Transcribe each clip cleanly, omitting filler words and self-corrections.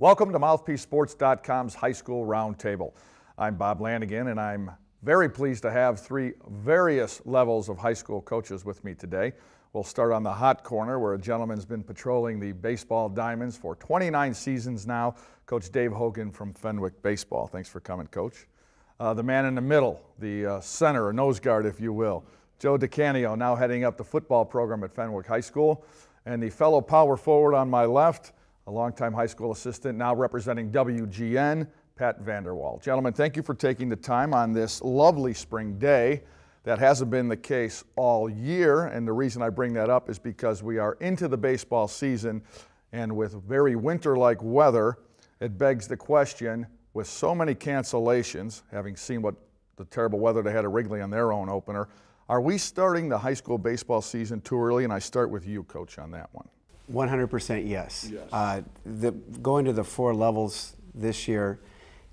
Welcome to MouthpieceSports.com's High School Roundtable. I'm Bob Lanigan, and I'm very pleased to have three various levels of high school coaches with me today. We'll start on the hot corner, where a gentleman's been patrolling the baseball diamonds for 29 seasons now, Coach Dave Hogan from Fenwick Baseball. Thanks for coming, Coach. The man in the middle, the center, or nose guard, if you will, Joe DeCanio, now heading up the football program at Fenwick High School, and the fellow power forward on my left, a longtime high school assistant, now representing WGN, Pat Vanderwall. Gentlemen, thank you for taking the time on this lovely spring day. That hasn't been the case all year, and the reason I bring that up is because we are into the baseball season, and with very winter-like weather, it begs the question, with so many cancellations, having seen what the terrible weather they had at Wrigley on their own opener, are we starting the high school baseball season too early? And I start with you, Coach, on that one. 100% yes. Going to the four levels this year,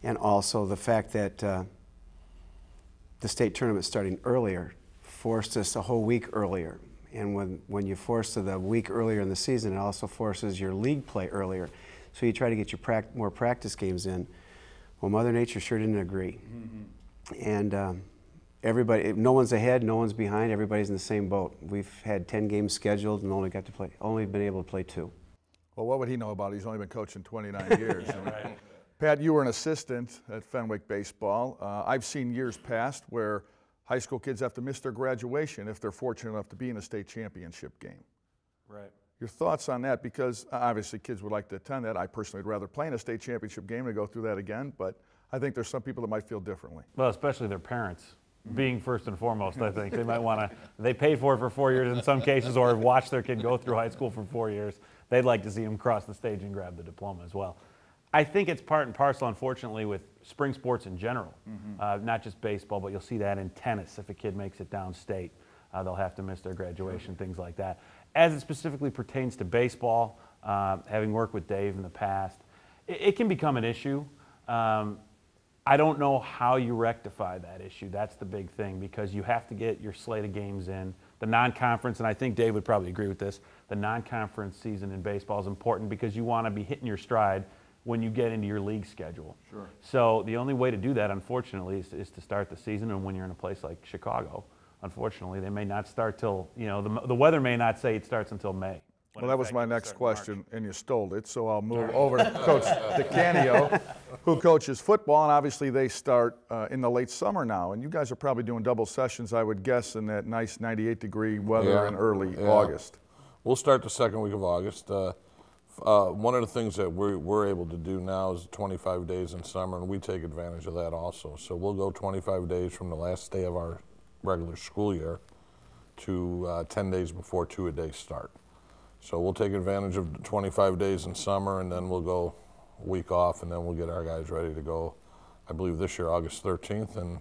and also the fact that the state tournament starting earlier forced us a whole week earlier. And when you force to the week earlier in the season, it also forces your league play earlier. So you try to get your more practice games in. Well, Mother Nature sure didn't agree. And everybody, no one's ahead, no one's behind, everybody's in the same boat. We've had 10 games scheduled and only been able to play 2. Well, what would he know about it? He's only been coaching 29 years. Yeah, right. Pat, you were an assistant at Fenwick Baseball. I've seen years past where high school kids have to miss their graduation if they're fortunate enough to be in a state championship game. Right. Your thoughts on that? Because obviously kids would like to attend that. I personally would rather play in a state championship game and go through that again, but I think there's some people that might feel differently. Well, especially their parents. Being first and foremost, I think. They might want to, they paid for it for 4 years in some cases, or have watched their kid go through high school for 4 years. They'd like to see him cross the stage and grab the diploma as well. I think it's part and parcel, unfortunately, with spring sports in general. Not just baseball, but you'll see that in tennis. If a kid makes it downstate, they'll have to miss their graduation, things like that. As it specifically pertains to baseball, having worked with Dave in the past, it can become an issue. I don't know how you rectify that issue. That's the big thing, because you have to get your slate of games in. The non-conference, and I think Dave would probably agree with this, the non-conference season in baseball is important because you want to be hitting your stride when you get into your league schedule. Sure. So the only way to do that, unfortunately, is to start the season. And when you're in a place like Chicago, unfortunately, they may not start till, the weather may not say it starts until May. Well, that was my next question, and you stole it, so I'll move over to Coach DeCanio, who coaches football, and obviously they start in the late summer now, and you guys are probably doing double sessions, I would guess, in that nice 98-degree weather in early August. We'll start the second week of August. One of the things that we're able to do now is 25 days in summer, and we take advantage of that also. So we'll go 25 days from the last day of our regular school year to 10 days before two-a-day start. So we'll take advantage of 25 days in summer, and then we'll go a week off, and then we'll get our guys ready to go, I believe this year, August 13th. And,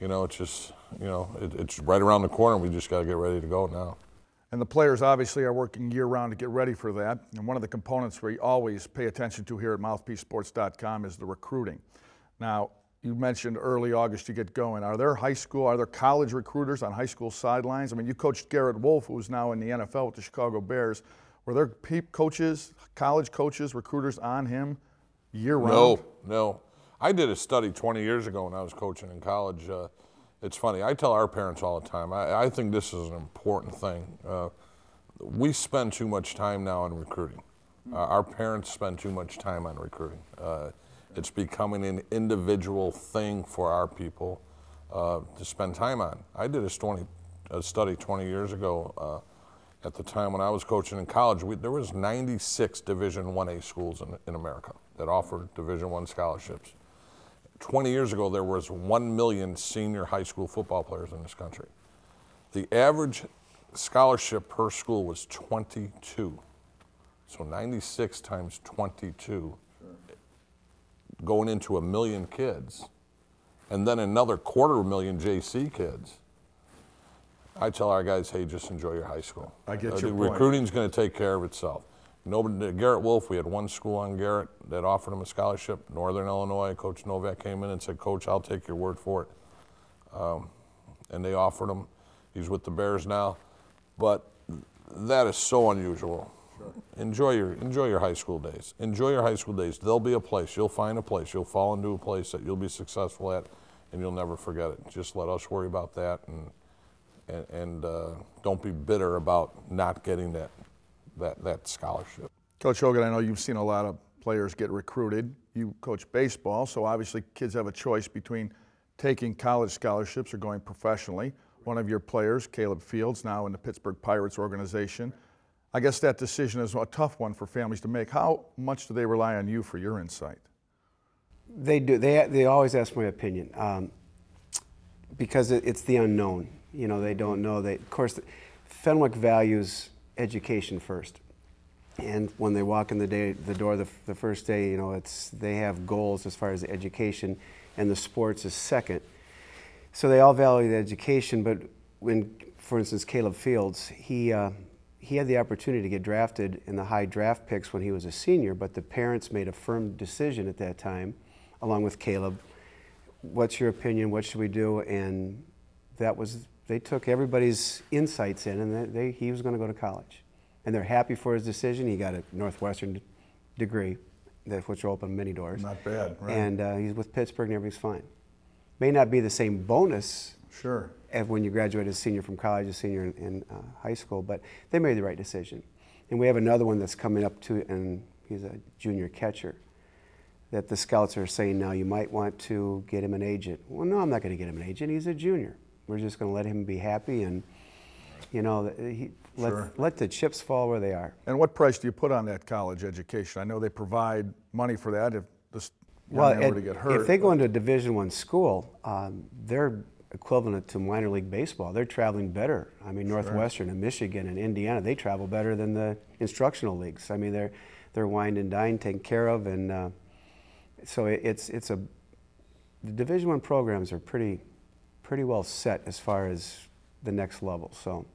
it's just, it's right around the corner. We just got to get ready to go now. And the players obviously are working year-round to get ready for that. And one of the components we always pay attention to here at MouthpieceSports.com is the recruiting. Now, you mentioned early August you get going. Are there college recruiters on high school sidelines? I mean, you coached Garrett Wolf, who's now in the NFL with the Chicago Bears. Were there coaches, college coaches, recruiters on him year-round? No. I did a study 20 years ago when I was coaching in college. It's funny. I tell our parents all the time, I think this is an important thing. We spend too much time now on recruiting. Our parents spend too much time on recruiting. It's becoming an individual thing for our people to spend time on. I did a study 20 years ago. At the time when I was coaching in college, there was 96 Division 1A schools in America that offered Division I scholarships. 20 years ago, there was 1 million senior high school football players in this country. The average scholarship per school was 22. So 96 times 22. Going into 1 million kids, and then another 250,000 JC kids. I tell our guys, hey, just enjoy your high school. I get your point. Recruiting's going to take care of itself. Garrett Wolf, we had one school on Garrett that offered him a scholarship, Northern Illinois. Coach Novak came in and said, Coach, I'll take your word for it. And they offered him. He's with the Bears now. But that is so unusual Enjoy your high school days. Enjoy your high school days. There'll be a place. You'll find a place. You'll fall into a place that you'll be successful at, and you'll never forget it. Just let us worry about that, and don't be bitter about not getting that scholarship. Coach Hogan, I know you've seen a lot of players get recruited. You coach baseball, so obviously kids have a choice between taking college scholarships or going professionally. One of your players, Caleb Fields, now in the Pittsburgh Pirates organization. I guess that decision is a tough one for families to make. How much do they rely on you for your insight? They do. They always ask my opinion because it's the unknown. You know, they don't know. Of course, Fenwick values education first. And when they walk in the door the first day, you know, they have goals as far as the education, and the sports is second. So they all value the education. But when, for instance, Caleb Fields, he had the opportunity to get drafted in the high draft picks when he was a senior, but the parents made a firm decision at that time, along with Caleb. What's your opinion? What should we do? And they took everybody's insights in, and he was going to go to college. And they're happy for his decision. He got a Northwestern degree, which will open many doors. Not bad, right? And he's with Pittsburgh, and everything's fine. May not be the same bonus sure. as when you graduate as a senior from college, a senior in high school, but they made the right decision. And we have another one that's coming up too, and he's a junior catcher, that the scouts are saying now you might want to get him an agent. Well, no, I'm not going to get him an agent. He's a junior. We're just going to let him be happy, and you know, let the chips fall where they are. And what price do you put on that college education? I know they provide money for that if this young man were to get hurt. If they go into a Division I school, they're equivalent to minor league baseball. They're traveling better. I mean, Northwestern and Michigan and Indiana, they travel better than the instructional leagues. I mean, they're wined and dined, taken care of, and so the Division I programs are pretty well set as far as the next level. So